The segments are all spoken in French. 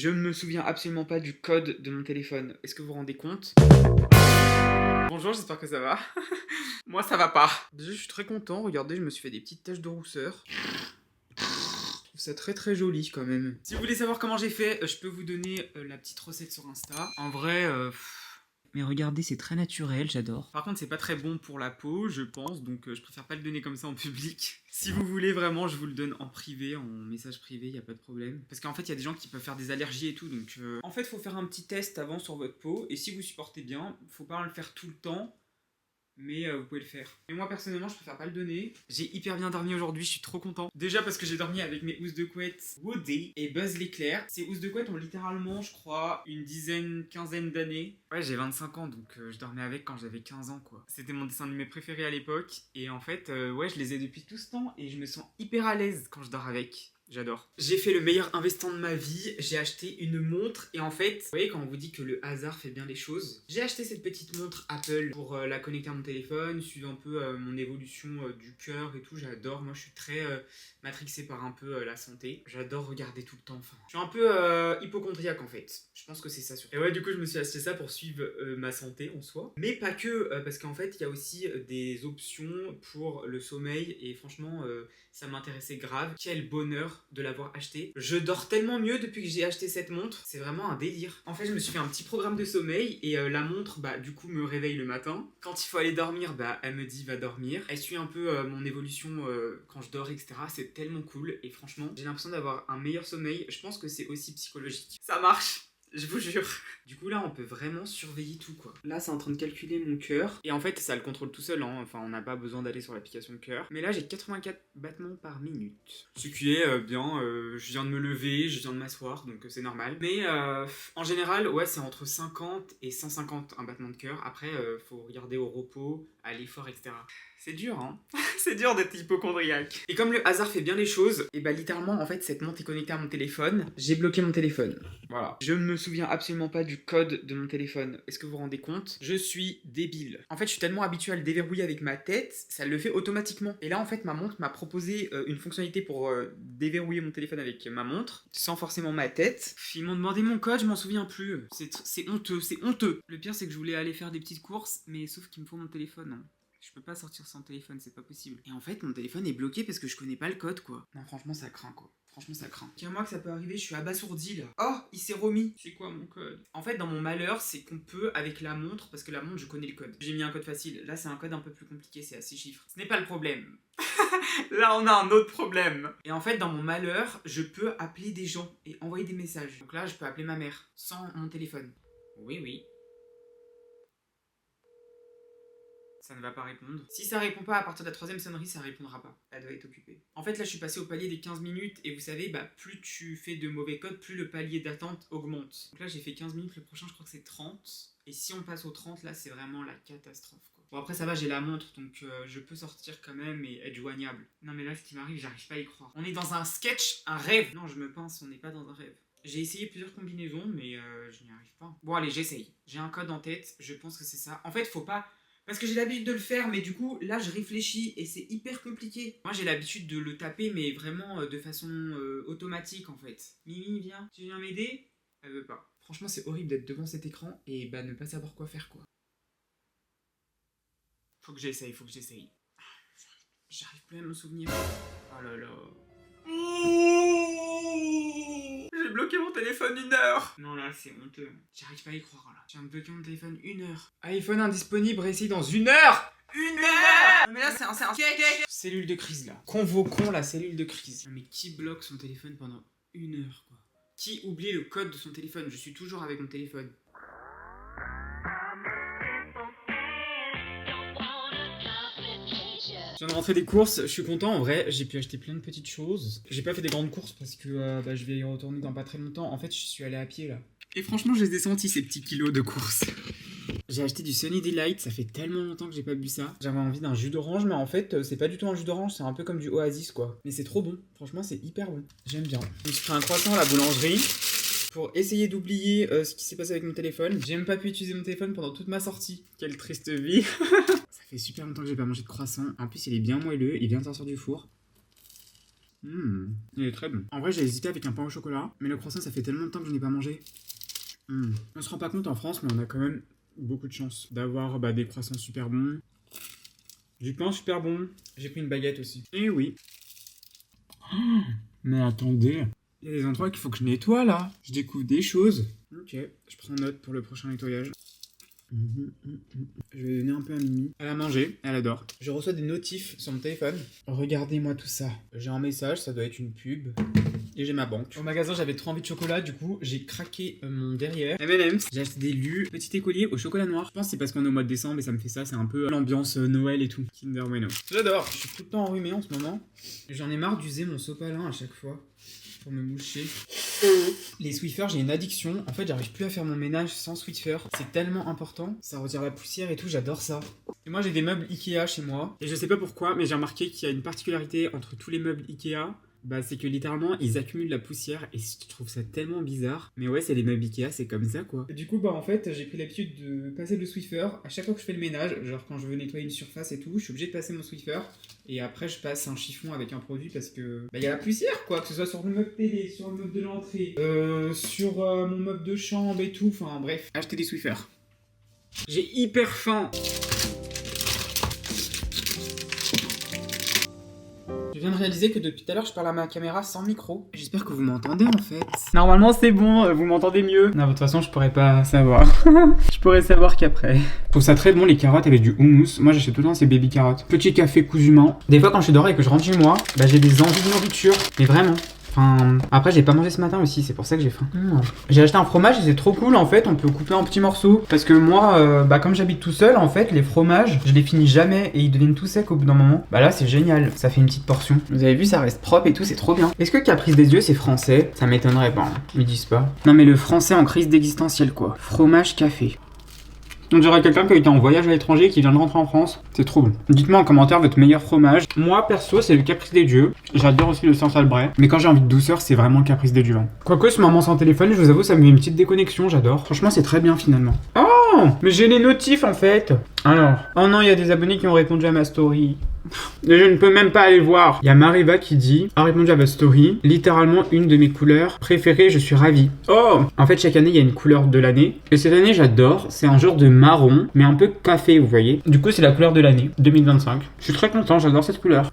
Je ne me souviens absolument pas du code de mon téléphone. Est-ce que vous vous rendez compte? Bonjour, j'espère que ça va. Moi, ça va pas. Déjà, je suis très content. Regardez, je me suis fait des petites taches de rousseur. Je trouve ça très très joli quand même. Si vous voulez savoir comment j'ai fait, je peux vous donner la petite recette sur Insta. En vrai, mais regardez, c'est très naturel, j'adore. Par contre, c'est pas très bon pour la peau, je pense, donc je préfère pas le donner comme ça en public. Si vous voulez vraiment, je vous le donne en privé, en message privé, y a pas de problème. Parce qu'en fait, il y a des gens qui peuvent faire des allergies et tout, donc... En fait, faut faire un petit test avant sur votre peau, et si vous supportez bien, faut pas le faire tout le temps, mais vous pouvez le faire. Mais moi personnellement je préfère pas le donner. J'ai hyper bien dormi aujourd'hui, je suis trop content. Déjà parce que j'ai dormi avec mes housses de couette Woody et Buzz l'éclair. Ces housses de couette ont littéralement, je crois, une dizaine, quinzaine d'années. Ouais, j'ai 25 ans, donc je dormais avec quand j'avais 15 ans quoi. C'était mon dessin animé préféré à l'époque. Et en fait, ouais, je les ai depuis tout ce temps et je me sens hyper à l'aise quand je dors avec. J'adore. J'ai fait le meilleur investissement de ma vie, j'ai acheté une montre et en fait, vous voyez quand on vous dit que le hasard fait bien les choses, j'ai acheté cette petite montre Apple pour la connecter à mon téléphone, suivre un peu mon évolution du cœur et tout, j'adore. Moi je suis très matrixé par un peu la santé, j'adore regarder tout le temps, enfin, je suis un peu hypocondriaque en fait, je pense que c'est ça surtout. Et ouais, du coup je me suis acheté ça pour suivre ma santé en soi, mais pas que, parce qu'en fait il y a aussi des options pour le sommeil et franchement ça m'intéressait grave. Quel bonheur de l'avoir acheté. Je dors tellement mieux depuis que j'ai acheté cette montre. C'est vraiment un délire. En fait, je me suis fait un petit programme de sommeil et la montre, bah, du coup, me réveille le matin. Quand il faut aller dormir, bah, elle me dit va dormir. Elle suit un peu mon évolution quand je dors, etc. C'est tellement cool et franchement, j'ai l'impression d'avoir un meilleur sommeil. Je pense que c'est aussi psychologique. Ça marche! Je vous jure. Du coup là on peut vraiment surveiller tout quoi. Là c'est en train de calculer mon cœur. Et en fait ça le contrôle tout seul hein. Enfin on n'a pas besoin d'aller sur l'application de cœur. Mais là j'ai 84 battements par minute. Ce qui est bien, je viens de me lever, je viens de m'asseoir, donc c'est normal. Mais en général ouais c'est entre 50 et 150 un battement de cœur. Après faut regarder au repos, à l'effort, etc. C'est dur hein. C'est dur d'être hypocondriaque. Et comme le hasard fait bien les choses, et bah littéralement en fait cette montre est connectée à mon téléphone. J'ai bloqué mon téléphone. Voilà. Je ne me souviens absolument pas du code de mon téléphone. Est-ce que vous vous rendez compte? Je suis débile. En fait, je suis tellement habitué à le déverrouiller avec ma tête, ça le fait automatiquement. Et là, en fait, ma montre m'a proposé une fonctionnalité pour déverrouiller mon téléphone avec ma montre, sans forcément ma tête. Ils m'ont demandé mon code, je m'en souviens plus. C'est honteux, c'est honteux. Le pire, c'est que je voulais aller faire des petites courses, mais sauf qu'il me faut mon téléphone. Hein. Je peux pas sortir sans téléphone, c'est pas possible. Et en fait, mon téléphone est bloqué parce que je connais pas le code, quoi. Non, franchement, ça craint, quoi. Franchement, ça craint. Tiens-moi que ça peut arriver, je suis abasourdi, là. Oh, il s'est remis. C'est quoi mon code? En fait, dans mon malheur, c'est qu'on peut, avec la montre, parce que la montre, je connais le code. J'ai mis un code facile. Là, c'est un code un peu plus compliqué, c'est à 6 chiffres. Ce n'est pas le problème. Là, on a un autre problème. Et en fait, dans mon malheur, je peux appeler des gens et envoyer des messages. Donc là, je peux appeler ma mère, sans mon téléphone. Oui, oui. Ça ne va pas répondre. Si ça répond pas à partir de la 3e sonnerie, ça répondra pas. Elle doit être occupée. En fait, là, je suis passé au palier des 15 minutes et vous savez, bah, plus tu fais de mauvais codes, plus le palier d'attente augmente. Donc là, j'ai fait 15 minutes, le prochain, je crois que c'est 30. Et si on passe au 30, là, c'est vraiment la catastrophe, quoi. Bon, après, ça va, j'ai la montre, donc je peux sortir quand même et être joignable. Non, mais là, ce qui m'arrive, j'arrive pas à y croire. On est dans un sketch, un rêve. Non, je me pince, on n'est pas dans un rêve. J'ai essayé plusieurs combinaisons, mais je n'y arrive pas. Bon, allez, j'essaye. J'ai un code en tête, je pense que c'est ça. En fait, faut pas... Parce que j'ai l'habitude de le faire, mais du coup, là, je réfléchis et c'est hyper compliqué. Moi, j'ai l'habitude de le taper, mais vraiment de façon automatique, en fait. Mimi, viens, tu viens m'aider? Elle veut pas. Franchement, c'est horrible d'être devant cet écran et bah ne pas savoir quoi faire, quoi. Faut que j'essaye, faut que j'essaye. J'arrive plus à me souvenir. Oh là là. J'ai bloqué mon téléphone 1 heure. Non là c'est honteux. J'arrive pas à y croire là. J'ai bloqué mon téléphone 1 heure. iPhone indisponible, réessaye dans 1 heure. 1 heure. Mais là c'est un sketch. Cellule de crise là. Convoquons la cellule de crise. Mais qui bloque son téléphone pendant 1 heure quoi? Qui oublie le code de son téléphone? Je suis toujours avec mon téléphone. Je viens de rentrer des courses, je suis content en vrai, j'ai pu acheter plein de petites choses. J'ai pas fait des grandes courses parce que je vais y retourner dans pas très longtemps. En fait, je suis allé à pied là. Et franchement, je les ai sentis ces petits kilos de courses. J'ai acheté du Sunny Delight, ça fait tellement longtemps que j'ai pas bu ça. J'avais envie d'un jus d'orange, mais en fait, c'est pas du tout un jus d'orange, c'est un peu comme du Oasis quoi. Mais c'est trop bon, franchement, c'est hyper bon. J'aime bien. Je me suis pris un croissant à la boulangerie pour essayer d'oublier ce qui s'est passé avec mon téléphone. J'ai même pas pu utiliser mon téléphone pendant toute ma sortie. Quelle triste vie. Ça fait super longtemps que j'ai pas mangé de croissant. En plus, il est bien moelleux, il vient de sortir du four. Il est très bon. En vrai, j'ai hésité avec un pain au chocolat, mais le croissant, ça fait tellement de temps que je n'ai pas mangé. On se rend pas compte en France, mais on a quand même beaucoup de chance d'avoir des croissants super bons, du pain super bon. J'ai pris une baguette aussi. Et oui. Mais attendez, il y a des endroits qu'il faut que je nettoie là. Je découvre des choses. Ok, je prends note pour le prochain nettoyage. Je vais donner un peu à Mimi. Elle a mangé, elle adore. Je reçois des notifs sur mon téléphone. Regardez-moi tout ça. J'ai un message, ça doit être une pub. Et j'ai ma banque. Au magasin, j'avais trop envie de chocolat, du coup, j'ai craqué mon derrière. M&M's. J'ai acheté des lus, petit écolier au chocolat noir. Je pense que c'est parce qu'on est au mois de décembre et ça me fait ça. C'est un peu l'ambiance Noël et tout. Kinder Bueno. J'adore. Je suis tout le temps enrhumé en ce moment. J'en ai marre d'user mon sopalin à chaque fois pour me moucher. Les Swiffer, j'ai une addiction. En fait, j'arrive plus à faire mon ménage sans Swiffer. C'est tellement important. Ça retire la poussière et tout, j'adore ça. Et moi, j'ai des meubles Ikea chez moi. Et je sais pas pourquoi, mais j'ai remarqué qu'il y a une particularité entre tous les meubles Ikea. C'est que littéralement ils accumulent la poussière et je trouve ça tellement bizarre. Mais ouais, c'est les meubles Ikea, c'est comme ça quoi. Et du coup, en fait, j'ai pris l'habitude de passer le Swiffer à chaque fois que je fais le ménage. Genre quand je veux nettoyer une surface et tout, je suis obligé de passer mon Swiffer. Et après, je passe un chiffon avec un produit parce que il y a la poussière quoi, que ce soit sur le meuble télé, sur le meuble de l'entrée, sur mon meuble de chambre et tout. Enfin bref, acheter des Swiffer. J'ai hyper faim. Je viens de réaliser que depuis tout à l'heure je parle à ma caméra sans micro. J'espère que vous m'entendez en fait. Normalement c'est bon, vous m'entendez mieux. Non, de toute façon je pourrais pas savoir. Je pourrais savoir qu'après. Je trouve ça très bon les carottes avec du houmous. Moi j'achète tout le temps ces baby carottes. Petit café cousu main. Des fois quand je suis dehors et que je rentre chez moi, j'ai des envies de nourriture. Mais vraiment. Après j'ai pas mangé ce matin aussi, c'est pour ça que j'ai faim. J'ai acheté un fromage et c'est trop cool en fait, on peut couper en petits morceaux. Parce que moi, comme j'habite tout seul en fait, les fromages, je les finis jamais et ils deviennent tout secs au bout d'un moment. Là c'est génial, ça fait une petite portion. Vous avez vu, ça reste propre et tout, c'est trop bien. Est-ce que Caprice des Dieux c'est français? Ça m'étonnerait pas, ils disent pas. Non mais le français en crise d'existentielle quoi. Fromage café. On dirait quelqu'un qui a été en voyage à l'étranger et qui vient de rentrer en France. C'est trop bon. Dites-moi en commentaire votre meilleur fromage. Moi, perso, c'est le Caprice des Dieux. J'adore aussi le Saint-Albret. Mais quand j'ai envie de douceur, c'est vraiment le Caprice des Dieux. Quoique, ce moment sans téléphone, je vous avoue, ça me met une petite déconnexion. J'adore. Franchement, c'est très bien finalement. Oh, mais j'ai les notifs en fait. Alors. Oh non, il y a des abonnés qui ont répondu à ma story. Et je ne peux même pas aller voir. Il y a Mariva qui dit a répondu à votre story. Littéralement une de mes couleurs préférées, je suis ravie. Oh, en fait chaque année il y a une couleur de l'année. Et cette année j'adore. C'est un genre de marron, mais un peu café, vous voyez. Du coup c'est la couleur de l'année 2025. Je suis très content, j'adore cette couleur.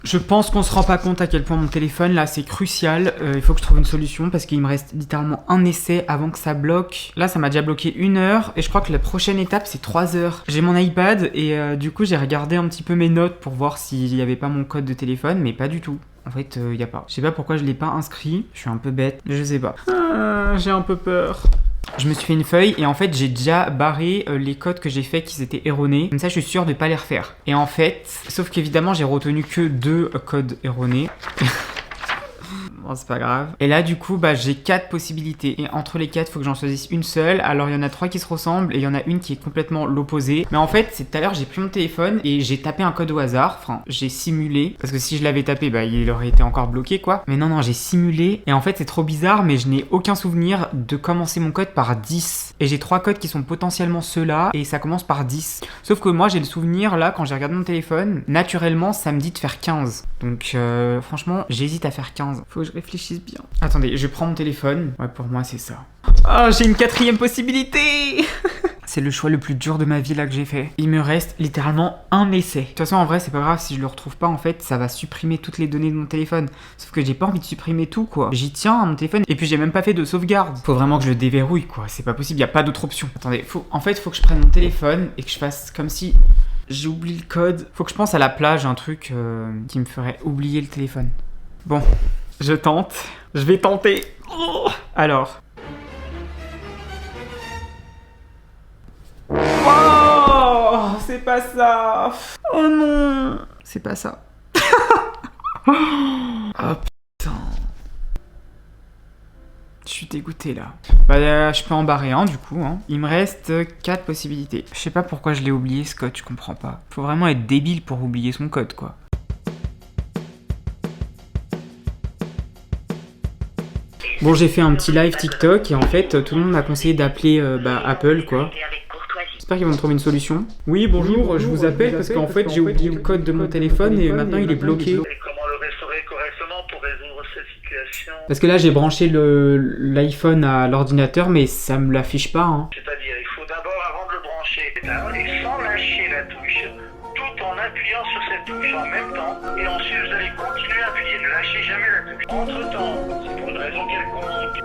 Je pense qu'on se rend pas compte à quel point mon téléphone là c'est crucial, il faut que je trouve une solution parce qu'il me reste littéralement un essai avant que ça bloque. Là ça m'a déjà bloqué 1 heure et je crois que la prochaine étape c'est 3 heures. J'ai mon iPad et du coup j'ai regardé un petit peu mes notes pour voir s'il y avait pas mon code de téléphone, mais pas du tout. En fait, y a pas. Je sais pas pourquoi je l'ai pas inscrit, je suis un peu bête, je sais pas. J'ai un peu peur. Je me suis fait une feuille et en fait j'ai déjà barré les codes que j'ai fait qui étaient erronés. Comme ça je suis sûr de pas les refaire. Et en fait, sauf qu'évidemment j'ai retenu que 2 codes erronés. Bon, c'est pas grave. Et là, du coup, j'ai 4 possibilités. Et entre les 4, faut que j'en choisisse une seule. Alors, il y en a 3 qui se ressemblent et il y en a une qui est complètement l'opposé. Mais en fait, c'est tout à l'heure, j'ai pris mon téléphone et j'ai tapé un code au hasard. Enfin, j'ai simulé. Parce que si je l'avais tapé, il aurait été encore bloqué, quoi. Mais non, j'ai simulé. Et en fait, c'est trop bizarre, mais je n'ai aucun souvenir de commencer mon code par 10. Et j'ai 3 codes qui sont potentiellement ceux-là. Et ça commence par 10. Sauf que moi, j'ai le souvenir, là, quand j'ai regardé mon téléphone, naturellement, ça me dit de faire 15. Donc, franchement, j'hésite à faire 15. Faut que je réfléchisse bien. Attendez, je prends mon téléphone. Ouais, pour moi, c'est ça. Oh, j'ai une 4e possibilité. C'est le choix le plus dur de ma vie, là, que j'ai fait. Il me reste littéralement un essai. De toute façon, en vrai, c'est pas grave. Si je le retrouve pas, en fait, ça va supprimer toutes les données de mon téléphone. Sauf que j'ai pas envie de supprimer tout, quoi. J'y tiens à mon téléphone. Et puis, j'ai même pas fait de sauvegarde. Faut vraiment que je le déverrouille, quoi. C'est pas possible. Y a pas d'autre option. Attendez, faut que je prenne mon téléphone et que je fasse comme si j'ai oublié le code. Faut que je pense à la plage, un truc qui me ferait oublier le téléphone. Bon, je tente. Je vais tenter. Oh, alors. Oh, c'est pas ça. Oh non, c'est pas ça. Oh putain. Je suis dégoûté là. Je peux en barrer un du coup. Il me reste 4 possibilités. Je sais pas pourquoi je l'ai oublié ce code, je comprends pas. Faut vraiment être débile pour oublier son code quoi. Bon, j'ai fait un petit live TikTok et en fait, tout le monde m'a conseillé d'appeler Apple, quoi. J'espère qu'ils vont me trouver une solution. Oui, bonjour, je vous appelle parce qu'en fait, j'ai oublié le code de mon téléphone et maintenant il est bloqué. Et comment le restaurer correctement pour résoudre cette situation? Parce que là, j'ai branché l'iPhone à l'ordinateur, mais ça me l'affiche pas, hein. C'est-à-dire, il faut d'abord, avant de le brancher, et sans lâcher la touche, tout en appuyant sur cette touche en même temps, et ensuite vous allez continuer à appuyer, ne lâchez jamais la touche. Entre-temps, c'est pour une raison quelconque,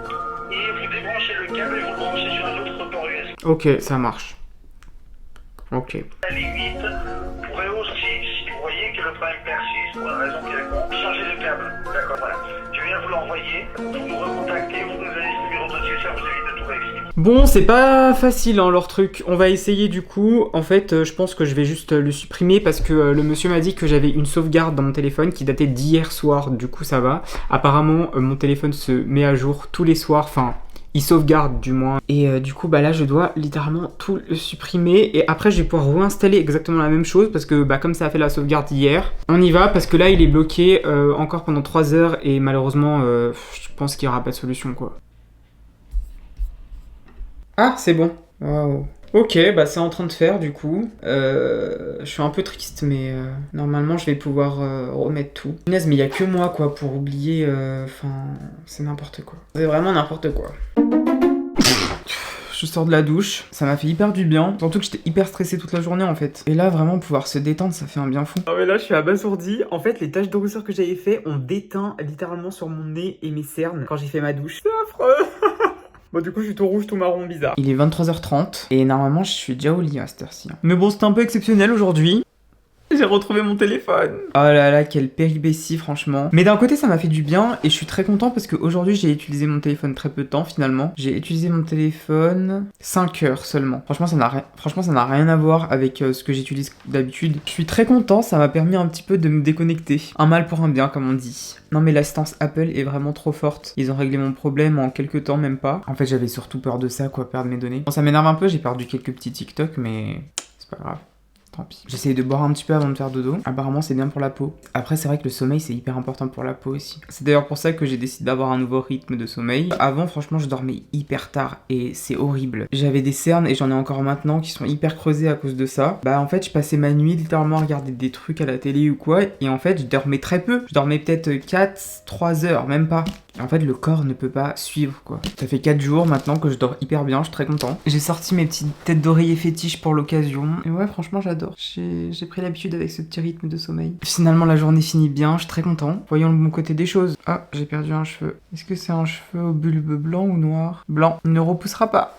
et vous débranchez le câble et vous le branchez sur un autre port USB. Ok, ça marche. Ok. À la limite, vous pourrez aussi, si vous voyez que le problème persiste pour une raison quelconque, changer de câble. D'accord, voilà. Je viens vous l'envoyer, vous nous recontactez, vous nous donnez ce numéro de dossier, ça vous évite de tout réexpliquer. Bon, c'est pas facile, hein, leur truc. On va essayer du coup. En fait, je pense que je vais juste le supprimer parce que le monsieur m'a dit que j'avais une sauvegarde dans mon téléphone qui datait d'hier soir. Du coup, ça va. Apparemment, mon téléphone se met à jour tous les soirs. Enfin, il sauvegarde du moins. Et du coup, bah là, je dois littéralement tout le supprimer. Et après, je vais pouvoir réinstaller exactement la même chose parce que comme ça a fait la sauvegarde hier. On y va parce que là, il est bloqué encore pendant 3 heures. Et malheureusement, je pense qu'il n'y aura pas de solution, quoi. Ah, c'est bon. Waouh. Ok, bah c'est en train de faire du coup. Je suis un peu triste, mais normalement je vais pouvoir remettre tout. Punaise, mais il y a que moi quoi pour oublier. Enfin, c'est n'importe quoi. C'est vraiment n'importe quoi. Je sors de la douche, ça m'a fait hyper du bien. Surtout que j'étais hyper stressée toute la journée en fait. Et là vraiment pouvoir se détendre, ça fait un bien fou. Ah mais là je suis abasourdi. En fait les taches de rousseur que j'avais fait ont déteint littéralement sur mon nez et mes cernes quand j'ai fait ma douche. C'est affreux. Bon du coup je suis tout rouge, tout marron, bizarre. Il est 23h30 et normalement je suis déjà au lit à cette heure-ci. Mais bon c'était un peu exceptionnel aujourd'hui. J'ai retrouvé mon téléphone. Oh là là, quelle péripétie franchement. Mais d'un côté ça m'a fait du bien et je suis très content parce qu'aujourd'hui j'ai utilisé mon téléphone très peu de temps finalement. J'ai utilisé mon téléphone 5 heures seulement. Franchement ça n'a rien à voir avec ce que j'utilise d'habitude. Je suis très content, ça m'a permis un petit peu de me déconnecter. Un mal pour un bien comme on dit. Non mais l'assistance Apple est vraiment trop forte. Ils ont réglé mon problème en quelques temps, même pas. En fait j'avais surtout peur de ça quoi, perdre mes données. Bon ça m'énerve un peu, j'ai perdu quelques petits TikTok mais c'est pas grave. J'essaye de boire un petit peu avant de faire dodo. Apparemment c'est bien pour la peau. Après c'est vrai que le sommeil c'est hyper important pour la peau aussi. C'est d'ailleurs pour ça que j'ai décidé d'avoir un nouveau rythme de sommeil. Avant franchement je dormais hyper tard et c'est horrible. J'avais des cernes et j'en ai encore maintenant qui sont hyper creusées à cause de ça. Bah en fait je passais ma nuit littéralement à regarder des trucs à la télé ou quoi. Et en fait je dormais très peu. Je dormais peut-être 3 heures, même pas. En fait, le corps ne peut pas suivre, quoi. Ça fait 4 jours maintenant que je dors hyper bien, je suis très content. J'ai sorti mes petites têtes d'oreiller fétiches pour l'occasion. Et ouais, franchement, j'adore. J'ai pris l'habitude avec ce petit rythme de sommeil. Finalement, la journée finit bien, je suis très content. Voyons le bon côté des choses. Ah, j'ai perdu un cheveu. Est-ce que c'est un cheveu au bulbe blanc ou noir? Blanc. Il ne repoussera pas.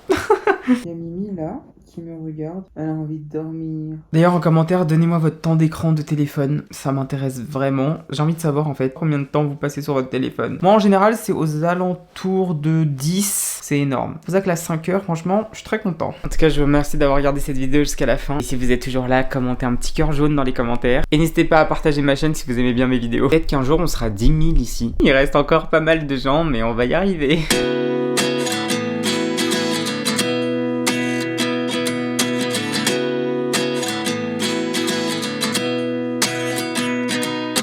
Il y a Mimi là qui me regarde, elle a envie de dormir. D'ailleurs en commentaire, donnez-moi votre temps d'écran de téléphone, ça m'intéresse vraiment. J'ai envie de savoir en fait combien de temps vous passez sur votre téléphone. Moi en général c'est aux alentours de 10, c'est énorme. C'est pour ça que là 5 heures, franchement, je suis très content. En tout cas, je vous remercie d'avoir regardé cette vidéo jusqu'à la fin. Et si vous êtes toujours là, commentez un petit cœur jaune dans les commentaires. Et n'hésitez pas à partager ma chaîne si vous aimez bien mes vidéos. Peut-être qu'un jour on sera 10 000 ici. Il reste encore pas mal de gens, mais on va y arriver.